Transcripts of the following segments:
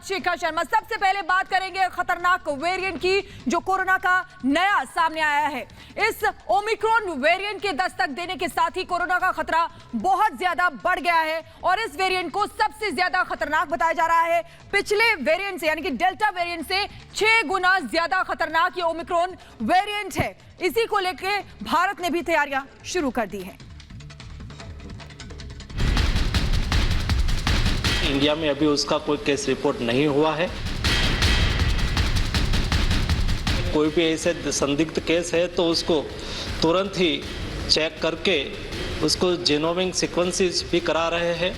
शिखा शर्मा। सबसे पहले बात करेंगे खतरनाक वेरिएंट की जो कोरोना का नया सामने आया है। इस ओमिक्रॉन वेरिएंट के दस्तक देने के साथ ही कोरोना का खतरा बहुत ज्यादा बढ़ गया है और इस वेरिएंट को सबसे ज्यादा खतरनाक बताया जा रहा है। पिछले वेरिएंट से यानी कि डेल्टा वेरिएंट से 6 गुना ज्यादा खतरनाक ये ओमिक्रॉन वेरिएंट है। इसी को लेकर भारत ने भी तैयारियां शुरू कर दी हैं। इंडिया में अभी उसका कोई केस रिपोर्ट नहीं हुआ है। कोई भी ऐसे संदिग्ध केस है तो उसको तुरंत ही चेक करके उसको जीनोमिक सीक्वेंसेस भी करा रहे हैं।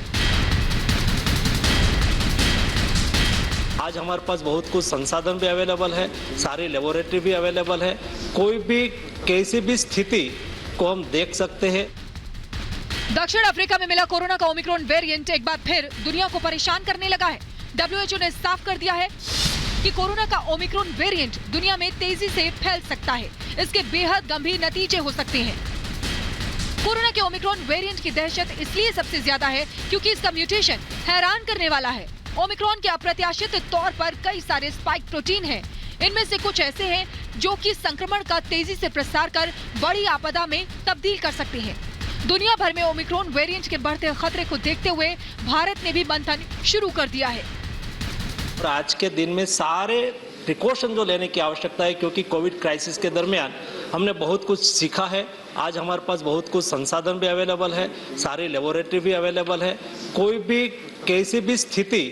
आज हमारे पास बहुत कुछ संसाधन भी अवेलेबल है, सारी लेबोरेटरी भी अवेलेबल है। कोई भी कैसी भी स्थिति को हम देख सकते हैं। दक्षिण अफ्रीका में मिला कोरोना का ओमिक्रॉन वेरिएंट एक बार फिर दुनिया को परेशान करने लगा है। WHO ने साफ कर दिया है कि कोरोना का ओमिक्रॉन वेरिएंट दुनिया में तेजी से फैल सकता है। इसके बेहद गंभीर नतीजे हो सकते हैं। कोरोना के ओमिक्रॉन वेरिएंट की दहशत इसलिए सबसे ज्यादा है क्योंकि इसका म्यूटेशन हैरान करने वाला है। ओमिक्रॉन के अप्रत्याशित तौर पर कई सारे स्पाइक प्रोटीन हैं। इनमें से कुछ ऐसे हैं जो कि संक्रमण का तेजी से प्रसार कर बड़ी आपदा में तब्दील कर सकते हैं। दुनिया भर में ओमिक्रॉन वेरिएंट के बढ़ते खतरे को देखते हुए भारत ने भी मंथन शुरू कर दिया है। और आज के दिन में सारे प्रिकॉशन जो लेने की आवश्यकता है, क्योंकि कोविड क्राइसिस के दरमियान हमने बहुत कुछ सीखा है। आज हमारे पास बहुत कुछ संसाधन भी अवेलेबल है, सारी लेबोरेटरी भी अवेलेबल है। कोई भी कैसी भी स्थिति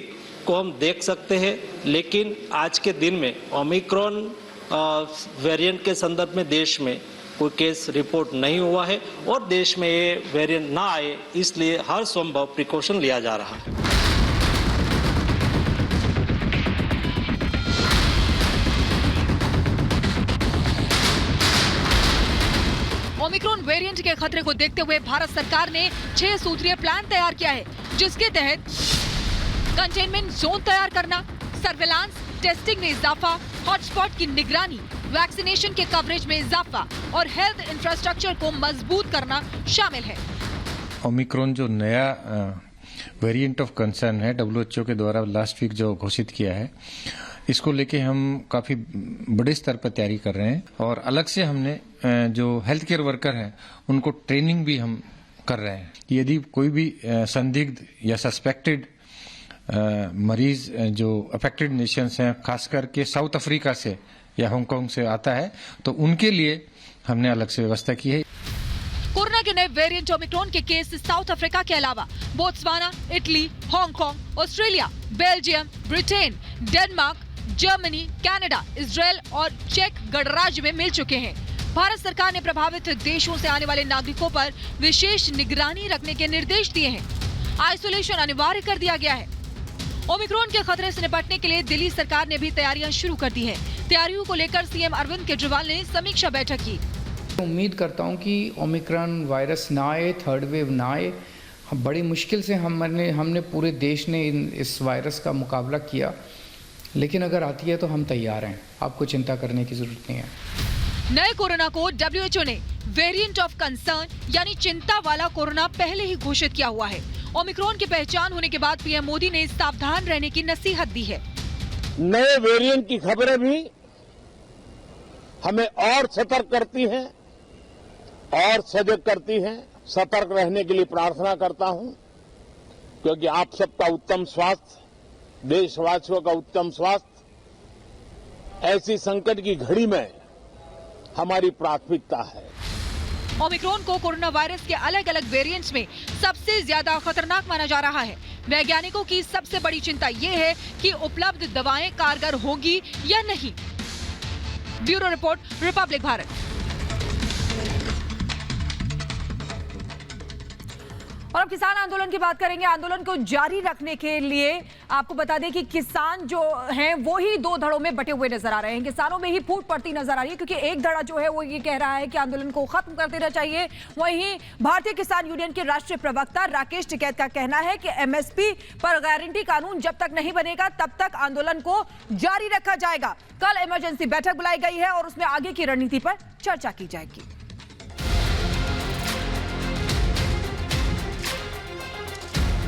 को हम देख सकते हैं। लेकिन आज के दिन में ओमिक्रॉन वेरिएंट के संदर्भ में देश में कोई केस रिपोर्ट नहीं हुआ है और देश में ये वेरिएंट ना आए इसलिए हर संभव प्रिकॉशन लिया जा रहा है। ओमिक्रॉन वेरिएंट के खतरे को देखते हुए भारत सरकार ने 6 सूत्रीय प्लान तैयार किया है, जिसके तहत कंटेनमेंट जोन तैयार करना, सर्विलांस, टेस्टिंग में इजाफा, हॉटस्पॉट की निगरानी, वैक्सीनेशन के कवरेज में इजाफा और हेल्थ इंफ्रास्ट्रक्चर को मजबूत करना शामिल है। ओमिक्रॉन जो नया वेरिएंट ऑफ कंसर्न है, WHO के द्वारा लास्ट वीक जो घोषित किया है, इसको लेके हम काफी बड़े स्तर पर तैयारी कर रहे हैं और अलग से हमने जो हेल्थ केयर वर्कर हैं उनको ट्रेनिंग भी हम कर रहे हैं। यदि कोई भी संदिग्ध या सस्पेक्टेड मरीज जो अफेक्टेड नेशंस हैं, खास करके साउथ अफ्रीका से या हांगकांग से आता है, तो उनके लिए हमने अलग से व्यवस्था की है। कोरोना के नए वेरिएंट ओमिक्रॉन के केस साउथ अफ्रीका के अलावा Botswana, Italy, Hong Kong, Australia, Belgium, Britain, Denmark, Germany, Canada, Israel और चेक गणराज्य में मिल चुके हैं। भारत सरकार ने प्रभावित देशों से आने वाले नागरिकों पर विशेष निगरानी रखने के निर्देश दिए हैं। आइसोलेशन अनिवार्य कर दिया गया है। ओमिक्रॉन के खतरे से निपटने के लिए दिल्ली सरकार ने भी तैयारियां शुरू कर दी हैं। तैयारियों को लेकर सीएम अरविंद केजरीवाल ने समीक्षा बैठक की। उम्मीद करता हूं कि ओमिक्रॉन वायरस ना आए, थर्ड वेव ना आए। बड़ी मुश्किल से हमने पूरे देश ने इस वायरस का मुकाबला किया, लेकिन अगर आती है तो हम तैयार हैं। आपको चिंता करने की जरूरत नहीं है। नए कोरोना को WHO ने वेरिएंट ऑफ कंसर्न यानी चिंता वाला कोरोना पहले ही घोषित किया हुआ है। ओमिक्रॉन की पहचान होने के बाद पीएम मोदी ने सावधान रहने की नसीहत दी है। नए वेरिएंट की खबरें भी हमें और सतर्क करती हैं और सजग करती हैं। सतर्क रहने के लिए प्रार्थना करता हूं, क्योंकि आप सबका उत्तम स्वास्थ्य, देशवासियों का उत्तम स्वास्थ्य ऐसी संकट की घड़ी में हमारी प्राथमिकता है। ओमिक्रॉन को कोरोना वायरस के अलग अलग वेरिएंट्स में सबसे ज्यादा खतरनाक माना जा रहा है। वैज्ञानिकों की सबसे बड़ी चिंता ये है कि उपलब्ध दवाएं कारगर होंगी या नहीं। Bureau report, Republic Bharat. और अब किसान आंदोलन की बात करेंगे। आंदोलन को जारी रखने के लिए आपको बता दें कि किसान जो हैं वो ही 2 धड़ों में बटे हुए नजर आ रहे हैं। किसानों में ही फूट पड़ती नजर आ रही है, क्योंकि एक धड़ा जो है वो ये कह रहा है कि आंदोलन को खत्म कर देना चाहिए। वहीं भारतीय किसान यूनियन के राष्ट्रीय प्रवक्ता राकेश टिकैत का कहना है कि MSP पर गारंटी कानून जब तक नहीं बनेगा तब तक आंदोलन को जारी रखा जाएगा। कल इमरजेंसी बैठक बुलाई गई है और उसमें आगे की रणनीति पर चर्चा की जाएगी।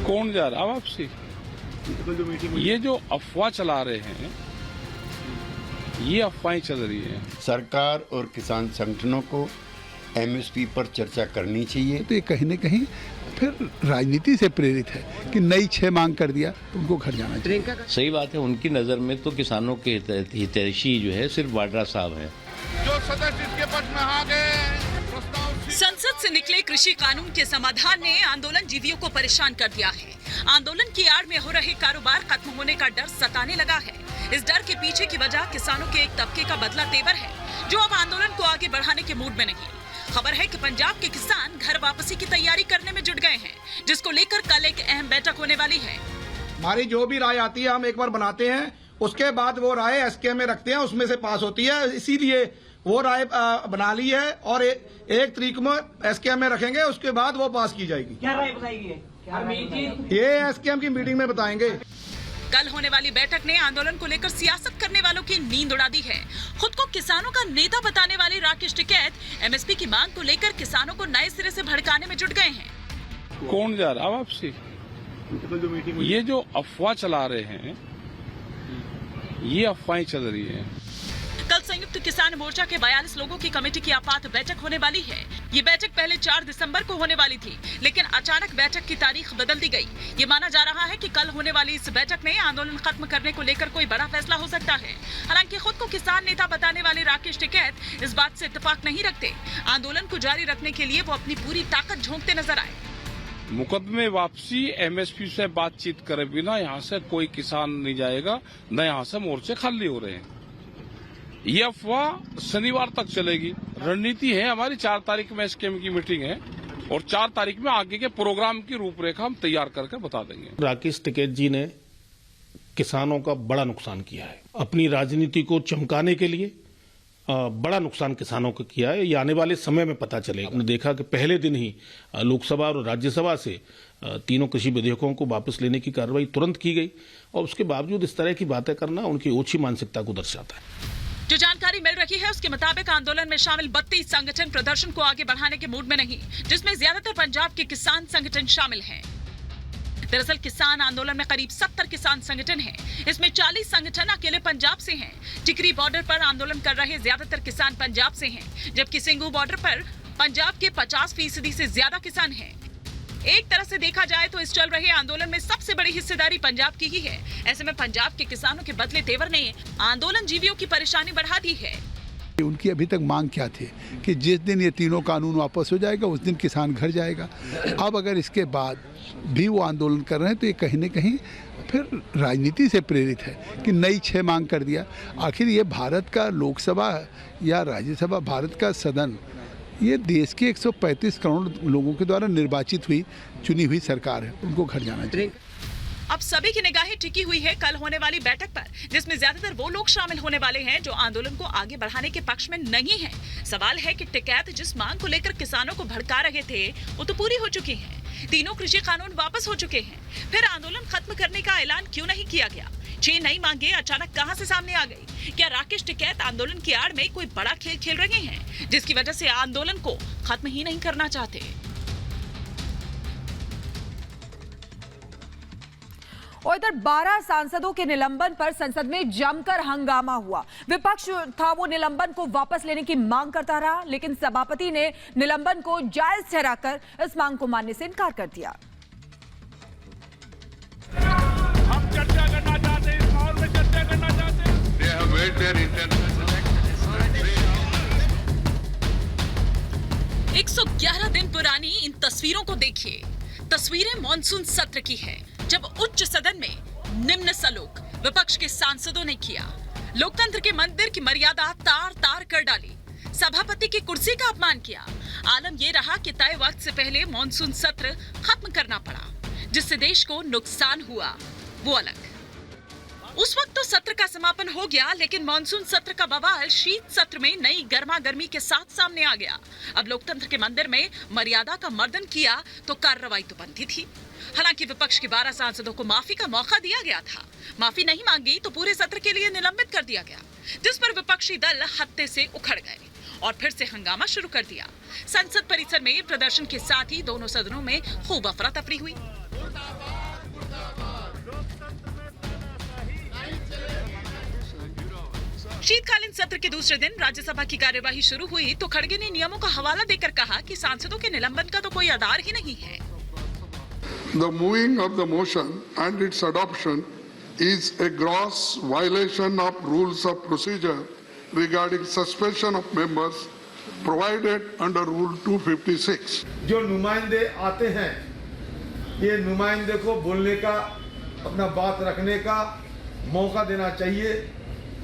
कौन जा रहा वापसी? ये जो अफवाह चला रहे हैं, ये अफवाहें चल रही हैं। सरकार और किसान संगठनों को एमएसपी पर चर्चा करनी चाहिए। तो ये कहीं न कहीं फिर राजनीति से प्रेरित है कि नई 6 मांग कर दिया तो उनको घर जाना चाहिए। सही बात है, उनकी नज़र में तो किसानों के हितैषी जो है सिर्फ वाड्रा साहब हैं। जो सदस्य इसके पक्ष में आ गए, संसद से निकले कृषि कानून के समाधान ने आंदोलन जीवियों को परेशान कर दिया है। आंदोलन की आड़ में हो रहे कारोबार खत्म होने का डर सताने लगा है। इस डर के पीछे की वजह किसानों के एक तबके का बदला तेवर है, जो अब आंदोलन को आगे बढ़ाने के मूड में नहीं। खबर है कि पंजाब के किसान घर वापसी की तैयारी करने में जुट गए हैं, जिसको लेकर कल एक अहम बैठक होने वाली है। हमारी जो भी राय आती है हम एक बार बनाते हैं, उसके बाद वो राय एसके में रखते हैं, उसमें से पास होती है। इसीलिए वो राय बना ली है और 1 तारीख में एसकेएम में रखेंगे, उसके बाद वो पास की जाएगी। क्या राय बताएगी? ये एसकेएम की मीटिंग में बताएंगे। कल होने वाली बैठक ने आंदोलन को लेकर सियासत करने वालों की नींद उड़ा दी है। खुद को किसानों का नेता बताने वाले राकेश टिकैत एमएसपी की मांग को लेकर किसानों को नए सिरे से भड़काने में जुट गए हैं। कौन जा रहा वापसी? ये जो अफवाह चला रहे हैं, ये अफवाहें चल रही हैं। कल संयुक्त किसान मोर्चा के 42 लोगों की कमेटी की आपात बैठक होने वाली है। ये बैठक पहले 4 दिसंबर को होने वाली थी, लेकिन अचानक बैठक की तारीख बदल दी गई। ये माना जा रहा है कि कल होने वाली इस बैठक में आंदोलन खत्म करने को लेकर कोई बड़ा फैसला हो सकता है। हालांकि खुद को किसान नेता बताने वाले राकेश टिकैत इस बात से इत्तेफाक नहीं रखते। आंदोलन को जारी रखने के लिए वो अपनी पूरी ताकत झोंकते नजर आए। मुकदमे वापसी एमएसपी से बातचीत करे बिना यहाँ से कोई किसान नहीं जाएगा, न यहाँ से मोर्चे खाली हो रहे हैं। ये अफवाह शनिवार तक चलेगी। रणनीति है हमारी, 4 तारीख में एसकेएम की मीटिंग है और 4 तारीख में आगे के प्रोग्राम की रूपरेखा हम तैयार करके बता देंगे। राकेश टिकैत जी ने किसानों का बड़ा नुकसान किया है। अपनी राजनीति को चमकाने के लिए बड़ा नुकसान किसानों को किया है। ये आने वाले समय में पता चलेगा। हमने देखा कि पहले दिन ही लोकसभा और राज्यसभा से तीनों कृषि विधेयकों को वापस लेने की कार्रवाई तुरंत की गई और उसके बावजूद इस तरह की बातें करना उनकी ओछी मानसिकता को दर्शाता है। जो जानकारी मिल रही है उसके मुताबिक आंदोलन में शामिल 32 संगठन प्रदर्शन को आगे बढ़ाने के मूड में नहीं, जिसमें ज्यादातर पंजाब के किसान संगठन शामिल हैं। दरअसल किसान आंदोलन में करीब 70 किसान संगठन हैं। इसमें 40 संगठन अकेले पंजाब से हैं। टिकरी बॉर्डर पर आंदोलन कर रहे ज्यादातर किसान पंजाब से हैं, जबकि सिंगू बॉर्डर पर पंजाब के 50% से ज्यादा किसान हैं। एक तरह से देखा जाए तो इस चल रहे आंदोलन में सबसे बड़ी हिस्सेदारी पंजाब की ही है। ऐसे में पंजाब के किसानों के बदले तेवर ने आंदोलन जीवियों की परेशानी बढ़ा दी है। उनकी अभी तक मांग क्या थी कि जिस दिन ये तीनों कानून वापस हो जाएगा उस दिन किसान घर जाएगा। अब अगर इसके बाद भी वो आंदोलन कर रहे हैं तो ये कहीं न कहीं फिर राजनीति से प्रेरित है कि नई 6 मांग कर दिया। आखिर ये भारत का लोकसभा या राज्यसभा, भारत का सदन, ये देश के 135 करोड़ लोगों के द्वारा निर्वाचित हुई चुनी हुई सरकार है, उनको घर जाना चाहिए। अब सभी की निगाहें टिकी हुई है कल होने वाली बैठक पर, जिसमें ज्यादातर वो लोग शामिल होने वाले हैं जो आंदोलन को आगे बढ़ाने के पक्ष में नहीं हैं। सवाल है कि टिकैत जिस मांग को लेकर किसानों को भड़का रहे थे वो तो पूरी हो चुकी है। तीनों कृषि कानून वापस हो चुके हैं। फिर आंदोलन खत्म करने का ऐलान क्यों नहीं किया गया? 6 नई मांगे अचानक कहां से सामने आ गई? क्या राकेश टिकैत आंदोलन की आड़ में कोई बड़ा खेल खेल रहे हैं, जिसकी वजह से आंदोलन को खत्म ही नहीं करना चाहते? और इधर 12 सांसदों के निलंबन पर संसद में जमकर हंगामा हुआ। विपक्ष था वो निलंबन को वापस लेने की मांग करता रहा, लेकिन सभापति ने निलंबन को जायज ठहराकर इस मांग को मानने से इनकार कर दिया। हम चर्चा करना चाहते हैं, इस माहौल में चर्चा करना चाहते हैं। 111 दिन पुरानी इन तस्वीरों को देखिए। तस्वीरें मॉनसून सत्र की है, जब उच्च सदन में निम्न सलूक विपक्ष के सांसदों ने किया। लोकतंत्र के मंदिर की मर्यादा तार तार कर डाली। सभापति की कुर्सी का अपमान किया। आलम यह रहा कि तय वक्त से पहले मॉनसून सत्र खत्म करना पड़ा, जिससे देश को नुकसान हुआ वो अलग। उस वक्त तो सत्र का समापन हो गया, लेकिन मॉनसून सत्र का बवाल शीत सत्र में नई गर्मा गर्मी के साथ सामने आ गया। अब लोकतंत्र के मंदिर में मर्यादा का मर्दन किया तो कार्रवाई तो बनती थी। हालांकि विपक्ष के 12 सांसदों को माफी का मौका दिया गया था। माफी नहीं मांगी तो पूरे सत्र के लिए निलंबित कर दिया गया, जिस पर विपक्षी दल हत्थे से उखड़ गए और फिर से हंगामा शुरू कर दिया। संसद परिसर में प्रदर्शन के साथ ही दोनों सदनों में खूब अफरा तफरी हुई। शीतकालीन सत्र के दूसरे दिन राज्यसभा की कार्यवाही शुरू हुई तो खड़गे ने नियमों का हवाला देकर कहा कि सांसदों के निलंबन का तो कोई आधार ही नहीं है। The moving of the motion and its adoption is a gross violation of rules of procedure regarding suspension of members provided under Rule 256. जो नुमाइंदे आते हैं, ये नुमाइंदे को बोलने का, अपना बात रखने का मौका देना चाहिए,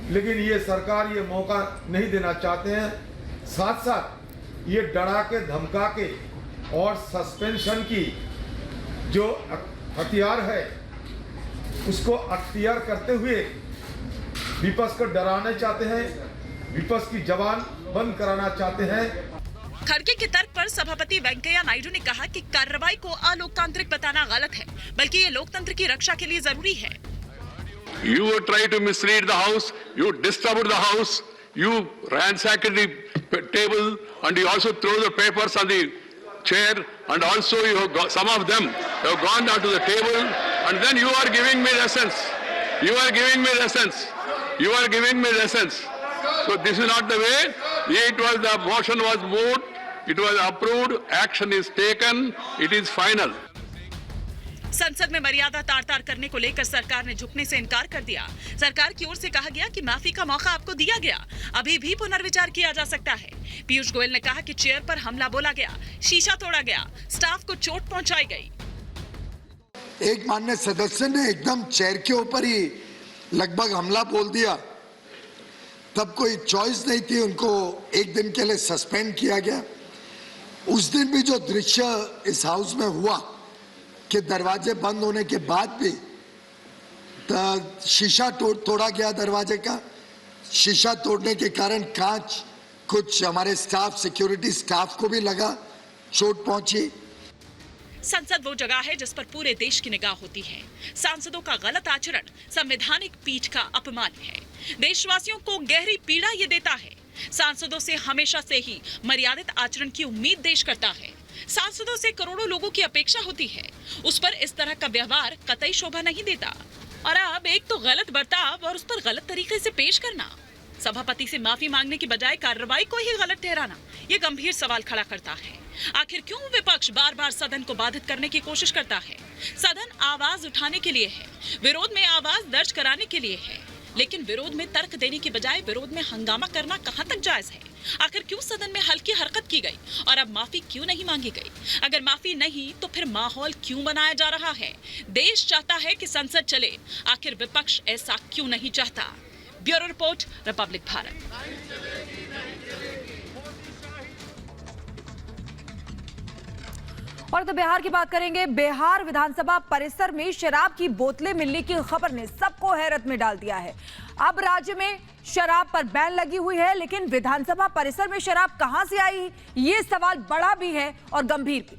लेकिन ये सरकार ये मौका नहीं देना चाहते हैं। साथ साथ ये डरा के धमका के और सस्पेंशन की जो हथियार है उसको अख्तियार करते हुए विपक्ष को डराना चाहते हैं, विपक्ष की जबान बंद कराना चाहते हैं। खड़गे के तर्क पर सभापति वेंकैया नायडू ने कहा कि कार्रवाई को अलोकतांत्रिक बताना गलत है, बल्कि ये लोकतंत्र की रक्षा के लिए जरूरी है। You try to mislead the house, you disturbed the house, you ransacked the table, and you also throw the papers on the chair, and also you have got, some of them have gone down to the table, and then you are giving me lessons. You are giving me lessons. You are giving me lessons. So this is not the way. It was the motion was moved, it was approved, action is taken, it is final. संसद में मर्यादा तार-तार करने को लेकर सरकार ने झुकने से इनकार कर दिया। सरकार की ओर से कहा गया कि माफी का मौका आपको दिया गया, अभी भी पुनर्विचार किया जा सकता है। पीयूष गोयल ने कहा कि चेयर पर हमला बोला गया, शीशा तोड़ा गया, स्टाफ को चोट पहुंचाई गई। एक माननीय सदस्य ने एकदम चेयर के ऊपर ही लगभग हमला बोल दिया, तब कोई चॉइस नहीं थी, उनको एक दिन के लिए सस्पेंड किया गया। उस दिन भी जो दृश्य इस हाउस में हुआ कि दरवाजे बंद होने के बाद भी शीशा तोड़ा गया, दरवाजे का शीशा तोड़ने के कारण कांच कुछ हमारे स्टाफ, सिक्योरिटी स्टाफ को भी लगा, चोट पहुंची। संसद वो जगह है जिस पर पूरे देश की निगाह होती है। सांसदों का गलत आचरण संवैधानिक पीठ का अपमान है। देशवासियों को गहरी पीड़ा ये देता है। सांसदों से हमेशा से ही मर्यादित आचरण की उम्मीद देश करता है। सांसदों से करोड़ों लोगों की अपेक्षा होती है, उस पर इस तरह का व्यवहार कतई शोभा नहीं देता। और अब एक तो गलत बर्ताव और उस पर गलत तरीके से पेश करना, सभापति से माफी मांगने की बजाय कार्रवाई को ही गलत ठहराना, ये गंभीर सवाल खड़ा करता है। आखिर क्यों विपक्ष बार बार सदन को बाधित करने की कोशिश करता है? सदन आवाज उठाने के लिए है, विरोध में आवाज दर्ज कराने के लिए है, लेकिन विरोध में तर्क देने की बजाय विरोध में हंगामा करना कहां तक जायज है? आखिर क्यों सदन में हल्की हरकत की गई और अब माफी क्यों नहीं मांगी गई? अगर माफी नहीं तो फिर माहौल क्यों बनाया जा रहा है? देश चाहता है कि संसद चले, आखिर विपक्ष ऐसा क्यों नहीं चाहता? Bureau report, Republic Bharat. और तो बिहार की बात करेंगे। बिहार विधानसभा परिसर में शराब की बोतलें मिलने की खबर ने सबको हैरत में डाल दिया है। अब राज्य में शराब पर बैन लगी हुई है, लेकिन विधानसभा परिसर में शराब कहां से आई, ये सवाल बड़ा भी है और गंभीर भी।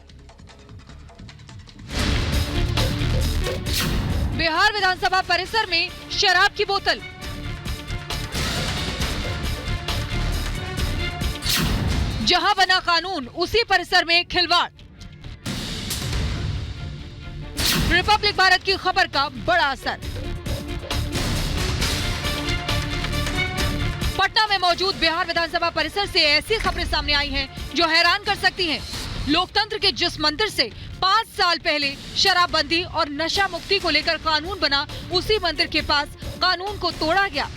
बिहार विधानसभा परिसर में शराब की बोतल, जहां बना कानून उसी परिसर में खिलवाड़। रिपब्लिक भारत की खबर का बड़ा असर। पटना में मौजूद बिहार विधानसभा परिसर से ऐसी खबरें सामने आई हैं जो हैरान कर सकती हैं। लोकतंत्र के जिस मंदिर से 5 साल पहले शराबबंदी और नशा मुक्ति को लेकर कानून बना, उसी मंदिर के पास कानून को तोड़ा गया।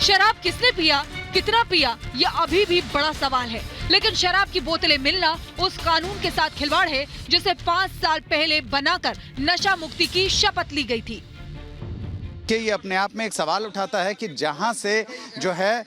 शराब किसने पिया, कितना पिया, यह अभी भी बड़ा सवाल है। लेकिन शराब की बोतलें मिलना उस कानून के साथ खिलवाड़ है जिसे 5 साल पहले बनाकर नशा मुक्ति की शपथ ली गई थी। कि ये अपने आप में एक सवाल उठाता है कि जहां से जो है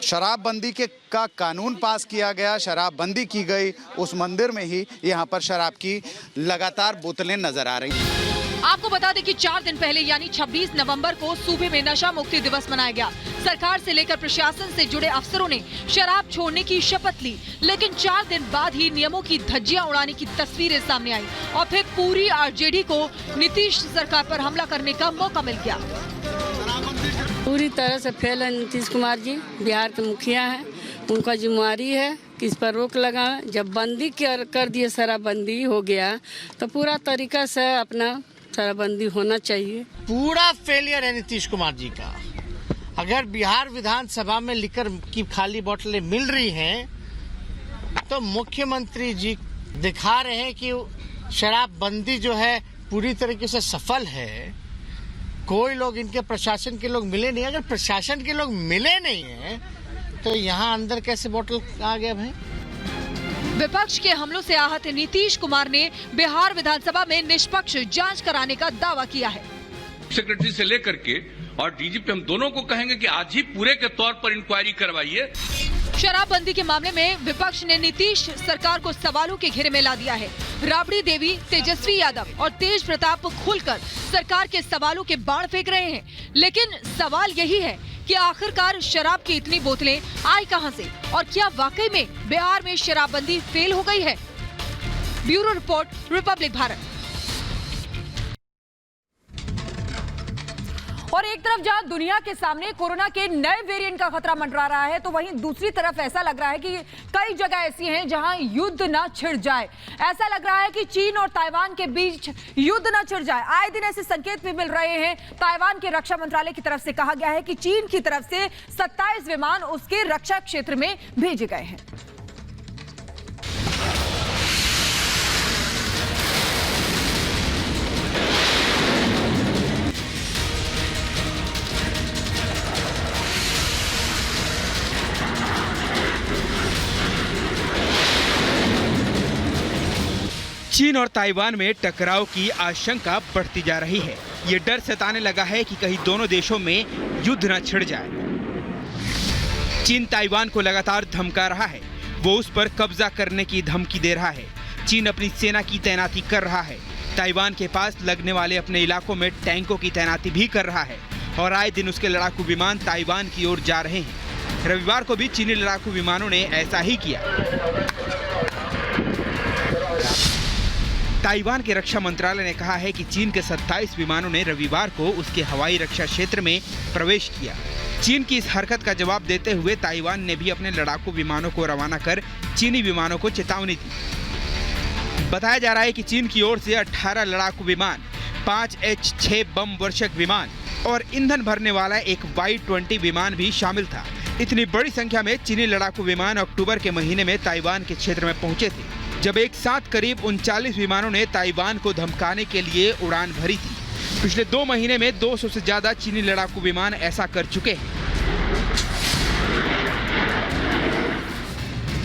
शराबबंदी का कानून पास किया गया, शराबबंदी की गई, उस मंदिर में ही यहाँ पर शराब की लगातार बोतलें नजर आ रही हैं। आपको बता दें कि 4 दिन पहले यानी 26 नवंबर को सूबे में नशा मुक्ति दिवस मनाया गया। सरकार से लेकर प्रशासन से जुड़े अफसरों ने शराब छोड़ने की शपथ ली, लेकिन 4 दिन बाद ही नियमों की धज्जियां उड़ाने की तस्वीरें सामने आई और फिर पूरी आरजेडी को नीतीश सरकार पर हमला करने का मौका मिल गया। पूरी तरह से फेल है नीतीश कुमार जी, बिहार के मुखिया हैं, उनका जिम्मेवारी है कि इस पर रोक लगाएं। जब बंदी कर दिए, शराबबंदी हो गया, तो पूरा तरीका से अपना शराबबंदी होना चाहिए। पूरा फेलियर है नीतीश कुमार जी का। अगर बिहार विधानसभा में लिकर की खाली बोतलें मिल रही हैं तो मुख्यमंत्री जी दिखा रहे हैं कि शराबबंदी जो है पूरी तरीके से सफल है। कोई लोग इनके प्रशासन के लोग मिले नहीं। अगर प्रशासन के लोग मिले नहीं हैं तो यहाँ अंदर कैसे बोतल आ गया भाई? विपक्ष के हमलों से आहत नीतीश कुमार ने बिहार विधानसभा में निष्पक्ष जांच कराने का दावा किया है। सेक्रेटरी से लेकर के और डीजीपी हम दोनों को कहेंगे कि आज ही पूरे के तौर पर इंक्वायरी करवाइए। शराबबंदी के मामले में विपक्ष ने नीतीश सरकार को सवालों के घेरे में ला दिया है। राबड़ी देवी, तेजस्वी यादव और तेज प्रताप खुलकर सरकार के सवालों के बाण फेंक रहे हैं। लेकिन सवाल यही है कि आखिरकार शराब की इतनी बोतलें आई कहां से और क्या वाकई में बिहार में शराबबंदी फेल हो गई है? Bureau report, Republic Bharat. और एक तरफ जहां दुनिया के सामने कोरोना के नए वेरिएंट का खतरा मंडरा रहा है, तो वहीं दूसरी तरफ ऐसा लग रहा है कि कई जगह ऐसी हैं जहां युद्ध न छिड़ जाए। ऐसा लग रहा है कि चीन और ताइवान के बीच युद्ध न छिड़ जाए। आए दिन ऐसे संकेत भी मिल रहे हैं। ताइवान के रक्षा मंत्रालय की तरफ से कहा गया है कि चीन की तरफ से 27 विमान उसके रक्षा क्षेत्र में भेजे गए हैं। चीन और ताइवान में टकराव की आशंका बढ़ती जा रही है। ये डर सताने लगा है कि कहीं दोनों देशों में युद्ध न छिड़ जाए। चीन ताइवान को लगातार धमका रहा है। वो उस पर कब्जा करने की धमकी दे रहा है। चीन अपनी सेना की तैनाती कर रहा है। ताइवान के पास लगने वाले अपने इलाकों में टैंकों की तैनाती भी कर रहा है और आए दिन उसके लड़ाकू विमान ताइवान की ओर जा रहे हैं। रविवार को भी चीनी लड़ाकू विमानों ने ऐसा ही किया। ताइवान के रक्षा मंत्रालय ने कहा है कि चीन के 27 विमानों ने रविवार को उसके हवाई रक्षा क्षेत्र में प्रवेश किया। चीन की इस हरकत का जवाब देते हुए ताइवान ने भी अपने लड़ाकू विमानों को रवाना कर चीनी विमानों को चेतावनी दी। बताया जा रहा है कि चीन की ओर से 18 लड़ाकू विमान, 5 H-6 बम वर्षक विमान और ईंधन भरने वाला एक Y-20 विमान भी शामिल था। इतनी बड़ी संख्या में चीनी लड़ाकू विमान अक्टूबर के महीने में ताइवान के क्षेत्र में पहुंचे थे, जब एक साथ करीब 39 विमानों ने ताइवान को धमकाने के लिए उड़ान भरी थी। पिछले 2 महीने में 200 से ज्यादा चीनी लड़ाकू विमान ऐसा कर चुके हैं।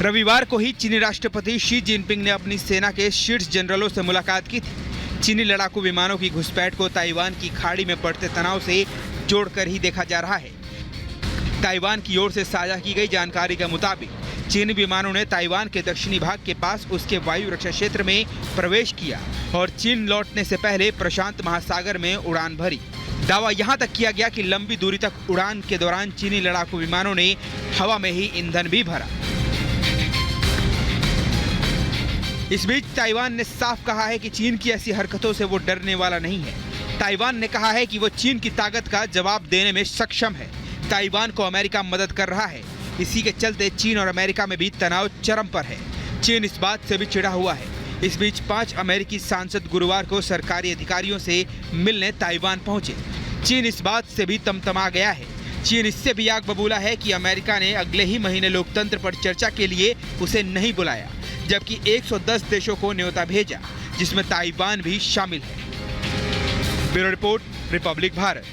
रविवार को ही चीनी राष्ट्रपति शी जिनपिंग ने अपनी सेना के शीर्ष जनरलों से मुलाकात की थी। चीनी लड़ाकू विमानों की घुसपैठ को ताइवान की खाड़ी में बढ़ते तनाव से जोड़कर ही देखा जा रहा है। ताइवान की ओर से साझा की गई जानकारी के मुताबिक चीनी विमानों ने ताइवान के दक्षिणी भाग के पास उसके वायु रक्षा क्षेत्र में प्रवेश किया और चीन लौटने से पहले प्रशांत महासागर में उड़ान भरी। दावा यहां तक किया गया कि लंबी दूरी तक उड़ान के दौरान चीनी लड़ाकू विमानों ने हवा में ही ईंधन भी भरा। इस बीच ताइवान ने साफ कहा है कि चीन की ऐसी हरकतों से वो डरने वाला नहीं है। ताइवान ने कहा है कि वो चीन की ताकत का जवाब देने में सक्षम है। ताइवान को अमेरिका मदद कर रहा है। इसी के चलते चीन और अमेरिका में भी तनाव चरम पर है। चीन इस बात से भी चिढ़ा हुआ है। इस बीच 5 अमेरिकी सांसद गुरुवार को सरकारी अधिकारियों से मिलने ताइवान पहुंचे। चीन इस बात से भी तमतमा गया है। चीन इससे भी आग बबूला है कि अमेरिका ने अगले ही महीने लोकतंत्र पर चर्चा के लिए उसे नहीं बुलाया, जबकि 110 देशों को न्योता भेजा, जिसमें ताइवान भी शामिल है। Bureau report, Republic Bharat.